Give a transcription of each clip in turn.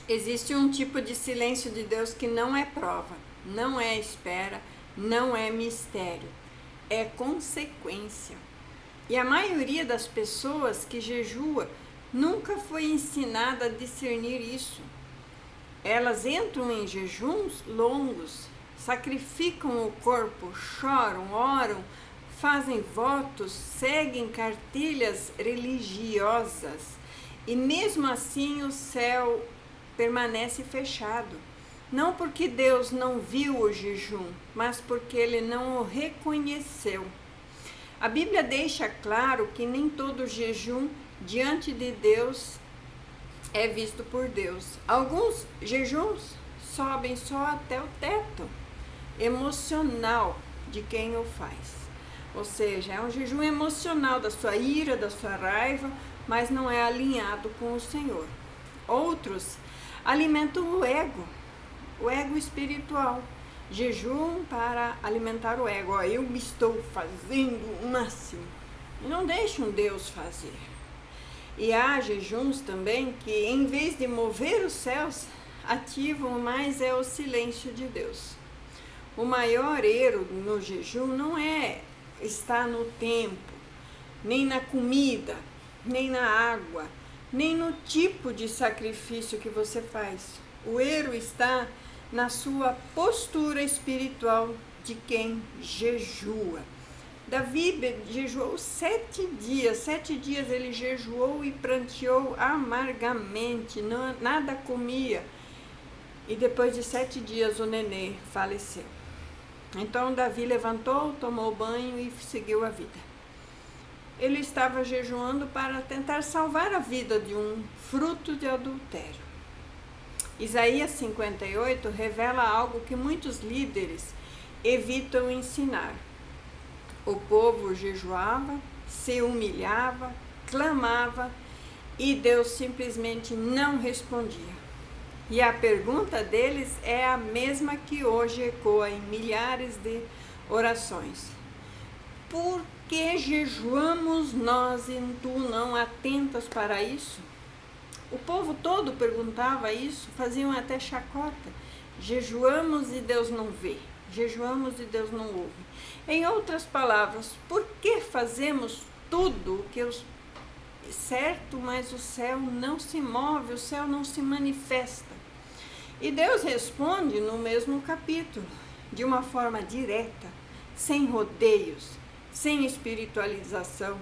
Existe um tipo de silêncio de Deus que não é prova, não é espera, não é mistério, é consequência. E a maioria das pessoas que jejua nunca foi ensinada a discernir isso. Elas entram em jejuns longos, sacrificam o corpo, choram, oram, fazem votos, seguem cartilhas religiosas e mesmo assim o céu permanece fechado. Não porque Deus não viu o jejum, mas porque ele não o reconheceu. A Bíblia deixa claro que nem todo jejum diante de Deus é visto por Deus. Alguns jejuns sobem só até o teto emocional de quem o faz. Ou seja, é um jejum emocional da sua ira, da sua raiva, mas não é alinhado com o Senhor. Outros alimentam o ego espiritual. Jejum para alimentar o ego. Eu estou fazendo o máximo. E não deixam Deus fazer. E há jejuns também que, em vez de mover os céus, ativam mais o silêncio de Deus. O maior erro no jejum não é estar no tempo, nem na comida, nem na água, nem no tipo de sacrifício que você faz. O erro está na sua postura espiritual de quem jejua. Davi jejuou 7 dias. 7 dias ele jejuou e pranteou amargamente, nada comia. E depois de 7 dias o nenê faleceu. Então Davi levantou, tomou banho e seguiu a vida. Ele estava jejuando para tentar salvar a vida de um fruto de adultério. Isaías 58 revela algo que muitos líderes evitam ensinar. O povo jejuava, se humilhava, clamava e Deus simplesmente não respondia. E a pergunta deles é a mesma que hoje ecoa em milhares de orações. Por que jejuamos nós e tu não atentas para isso? O povo todo perguntava isso, faziam até chacota. Jejuamos e Deus não vê. Jejuamos e Deus não ouve. Em outras palavras, por que fazemos tudo o que é certo, mas o céu não se move, o céu não se manifesta? E Deus responde no mesmo capítulo, de uma forma direta, sem rodeios, sem espiritualização.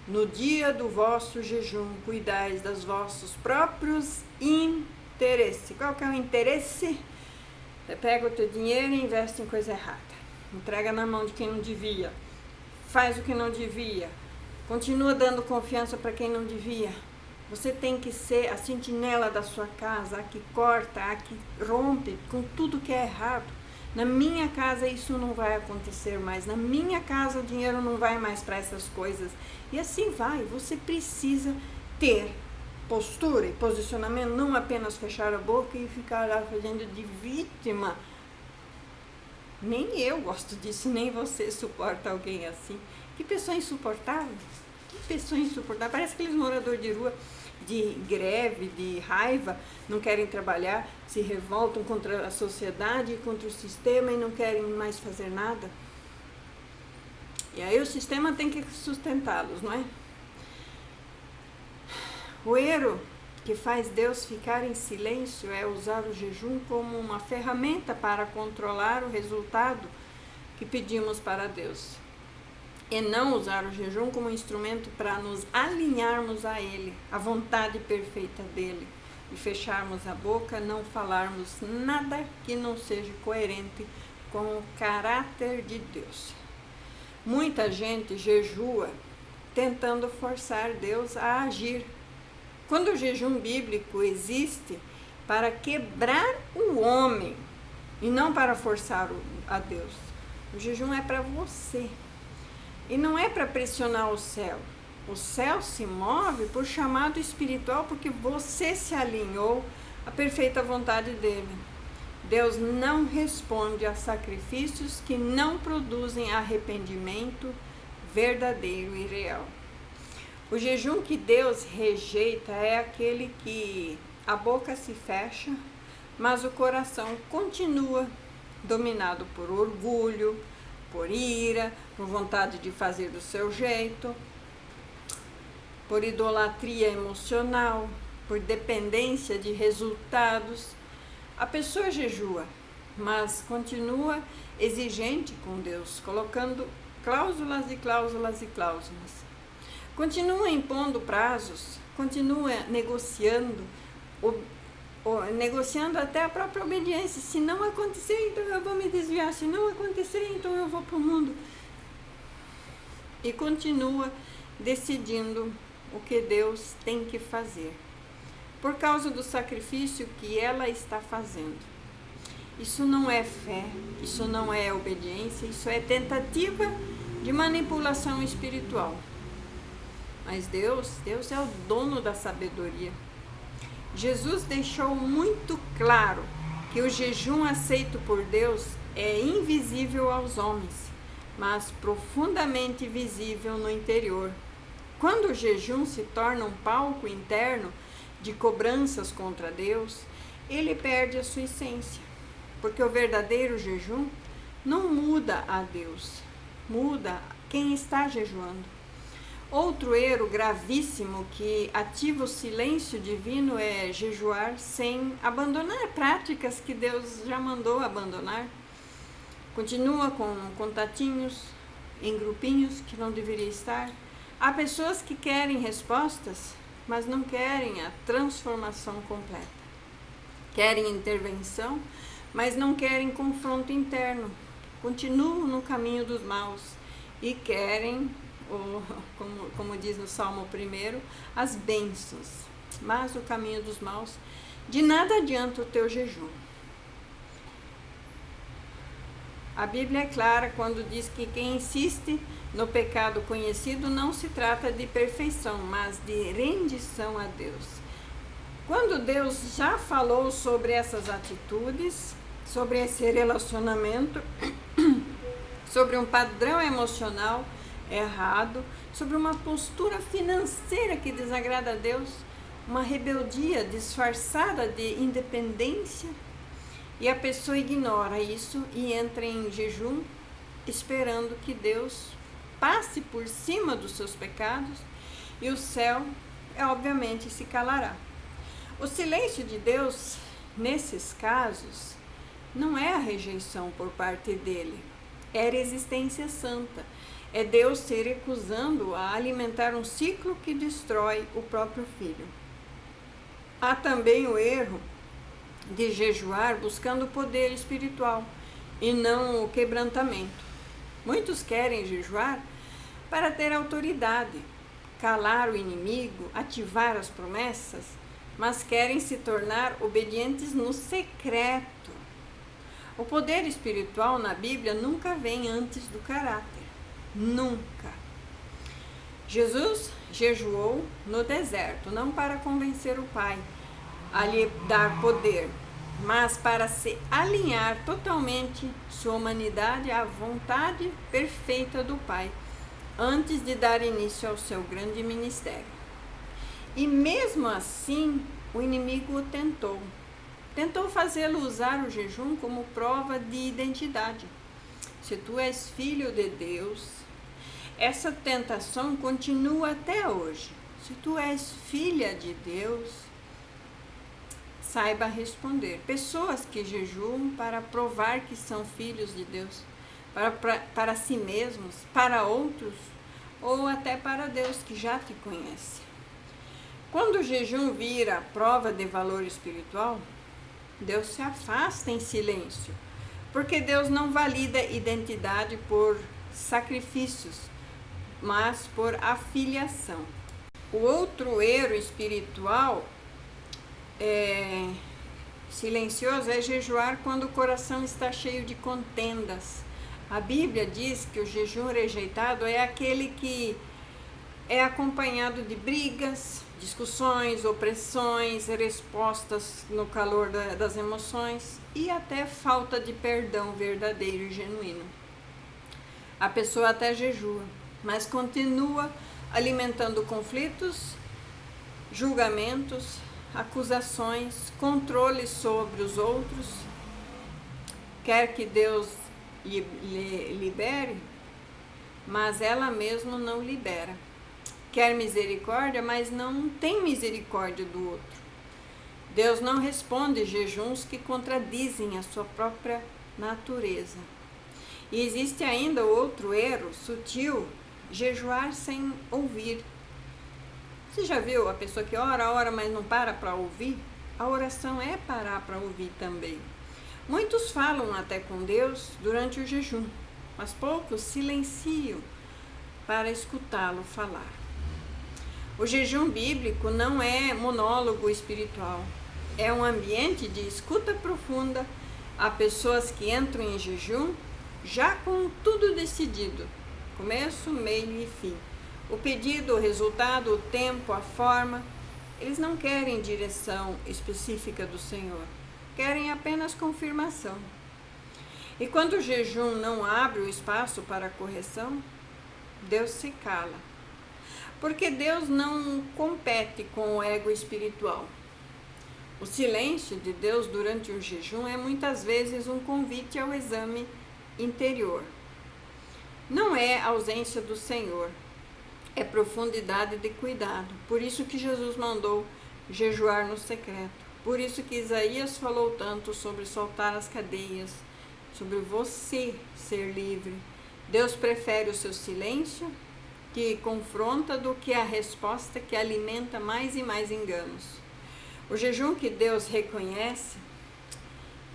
No dia do vosso jejum, cuidais dos vossos próprios interesses. Qual que é o interesse? Você pega o teu dinheiro e investe em coisa errada. Entrega na mão de quem não devia. Faz o que não devia. Continua dando confiança para quem não devia. Você tem que ser a sentinela da sua casa, a que corta, a que rompe com tudo que é errado. Na minha casa isso não vai acontecer mais. Na minha casa o dinheiro não vai mais para essas coisas. E assim vai. Você precisa ter postura e posicionamento, não apenas fechar a boca e ficar lá fazendo de vítima. Nem eu gosto disso, nem você suporta alguém assim. Que pessoa insuportável. Que pessoa insuportável. Parece aqueles moradores de rua de greve, de raiva, não querem trabalhar, se revoltam contra a sociedade, contra o sistema e não querem mais fazer nada. E aí o sistema tem que sustentá-los, não é? O erro que faz Deus ficar em silêncio é usar o jejum como uma ferramenta para controlar o resultado que pedimos para Deus. E não usar o jejum como instrumento para nos alinharmos a Ele, à vontade perfeita dEle, e fecharmos a boca, não falarmos nada que não seja coerente com o caráter de Deus. Muita gente jejua tentando forçar Deus a agir. Quando o jejum bíblico existe para quebrar o homem e não para forçar a Deus. O jejum é para você. E não é para pressionar o céu. O céu se move por chamado espiritual porque você se alinhou à perfeita vontade dele. Deus não responde a sacrifícios que não produzem arrependimento verdadeiro e real. O jejum que Deus rejeita é aquele que a boca se fecha, mas o coração continua dominado por orgulho, por ira, por vontade de fazer do seu jeito, por idolatria emocional, por dependência de resultados. A pessoa jejua, mas continua exigente com Deus, colocando cláusulas e cláusulas e cláusulas. Continua impondo prazos, continua negociando, negociando até a própria obediência. Se não acontecer, então eu vou me desviar. Se não acontecer, então eu vou para o mundo. E continua decidindo o que Deus tem que fazer, por causa do sacrifício que ela está fazendo. Isso não é fé, isso não é obediência, isso é tentativa de manipulação espiritual. Mas Deus é o dono da sabedoria. Jesus deixou muito claro que o jejum aceito por Deus é invisível aos homens, mas profundamente visível no interior. Quando o jejum se torna um palco interno de cobranças contra Deus, ele perde a sua essência, porque o verdadeiro jejum não muda a Deus, muda quem está jejuando. Outro erro gravíssimo que ativa o silêncio divino é jejuar sem abandonar práticas que Deus já mandou abandonar. Continua com contatinhos, em grupinhos que não deveria estar. Há pessoas que querem respostas, mas não querem a transformação completa. Querem intervenção, mas não querem confronto interno. Continuam no caminho dos maus e querem, como diz no Salmo 1, as bênçãos. Mas o caminho dos maus, de nada adianta o teu jejum. A Bíblia é clara quando diz que quem insiste no pecado conhecido não se trata de perfeição, mas de rendição a Deus. Quando Deus já falou sobre essas atitudes, sobre esse relacionamento, sobre um padrão emocional errado, sobre uma postura financeira que desagrada a Deus, uma rebeldia disfarçada de independência, e a pessoa ignora isso e entra em jejum, esperando que Deus passe por cima dos seus pecados, e o céu, obviamente, se calará. O silêncio de Deus, nesses casos, não é a rejeição por parte dele, é a resistência santa. É Deus se recusando a alimentar um ciclo que destrói o próprio filho. Há também o erro de jejuar buscando o poder espiritual e não o quebrantamento. Muitos querem jejuar para ter autoridade, calar o inimigo, ativar as promessas, mas querem se tornar obedientes no secreto. O poder espiritual na Bíblia nunca vem antes do caráter. Nunca. Jesus jejuou no deserto, não para convencer o Pai a lhe dar poder, mas para se alinhar totalmente sua humanidade à vontade perfeita do Pai, antes de dar início ao seu grande ministério. E mesmo assim, o inimigo o tentou. Tentou fazê-lo usar o jejum como prova de identidade. Se tu és filho de Deus, essa tentação continua até hoje. Se tu és filha de Deus, saiba responder. Pessoas que jejuam para provar que são filhos de Deus, para si mesmos, para outros, ou até para Deus que já te conhece. Quando o jejum vira prova de valor espiritual, Deus se afasta em silêncio, porque Deus não valida identidade por sacrifícios, mas por afiliação. O outro erro espiritual silencioso é jejuar quando o coração está cheio de contendas. A Bíblia diz que o jejum rejeitado é aquele que é acompanhado de brigas, discussões, opressões, respostas no calor das emoções e até falta de perdão verdadeiro e genuíno. A pessoa até jejua, mas continua alimentando conflitos, julgamentos, acusações, controle sobre os outros, quer que Deus lhe libere, mas ela mesma não libera. Quer misericórdia, mas não tem misericórdia do outro. Deus não responde jejuns que contradizem a sua própria natureza. E existe ainda outro erro sutil, jejuar sem ouvir. Você já viu a pessoa que ora, mas não para ouvir? A oração é parar para ouvir também. Muitos falam até com Deus durante o jejum, mas poucos silenciam para escutá-lo falar. O jejum bíblico não é monólogo espiritual, é um ambiente de escuta profunda. Há pessoas que entram em jejum já com tudo decidido, começo, meio e fim. O pedido, o resultado, o tempo, a forma. Eles não querem direção específica do Senhor, querem apenas confirmação. E quando o jejum não abre o espaço para a correção, Deus se cala. Porque Deus não compete com o ego espiritual. O silêncio de Deus durante o jejum é muitas vezes um convite ao exame interior. Não é ausência do Senhor, é profundidade de cuidado. Por isso que Jesus mandou jejuar no secreto. Por isso que Isaías falou tanto sobre soltar as cadeias, sobre você ser livre. Deus prefere o seu silêncio, que confronta, do que a resposta que alimenta mais e mais enganos. O jejum que Deus reconhece,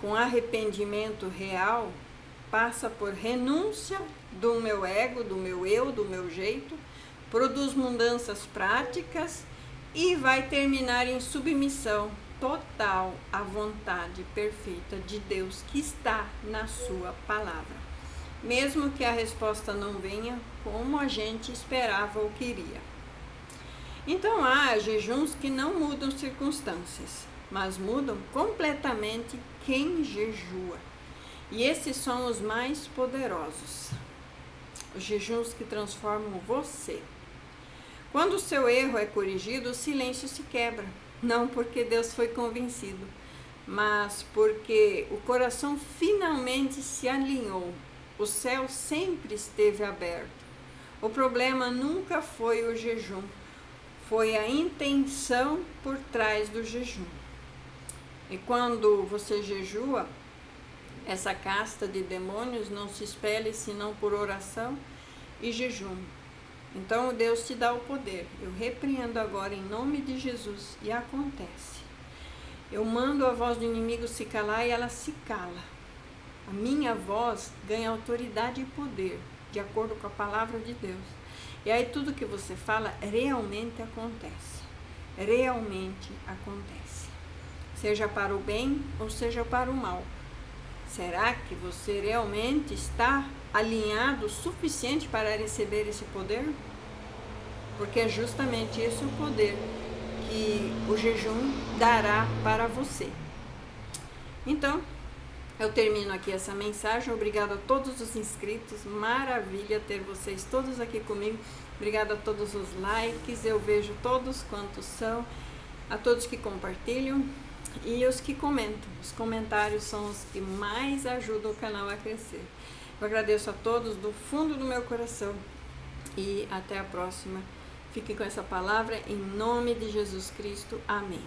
com arrependimento real, passa por renúncia do meu ego, do meu eu, do meu jeito, produz mudanças práticas e vai terminar em submissão total à vontade perfeita de Deus que está na sua palavra. Mesmo que a resposta não venha como a gente esperava ou queria. Então há jejuns que não mudam circunstâncias, mas mudam completamente quem jejua. E esses são os mais poderosos. Os jejuns que transformam você. Quando o seu erro é corrigido, o silêncio se quebra. Não porque Deus foi convencido, mas porque o coração finalmente se alinhou. O céu sempre esteve aberto. O problema nunca foi o jejum, foi a intenção por trás do jejum. E quando você jejua, essa casta de demônios não se expele senão por oração e jejum. Então Deus te dá o poder. Eu repreendo agora em nome de Jesus e acontece. Eu mando a voz do inimigo se calar e ela se cala. A minha voz ganha autoridade e poder, de acordo com a palavra de Deus. E aí tudo que você fala realmente acontece. Realmente acontece. Seja para o bem ou seja para o mal. Será que você realmente está alinhado o suficiente para receber esse poder? Porque é justamente esse o poder que o jejum dará para você. Então, eu termino aqui essa mensagem. Obrigada a todos os inscritos. Maravilha ter vocês todos aqui comigo. Obrigada a todos os likes. Eu vejo todos quantos são. A todos que compartilham e os que comentam. Os comentários são os que mais ajudam o canal a crescer. Eu agradeço a todos do fundo do meu coração. E até a próxima. Fique com essa palavra em nome de Jesus Cristo. Amém.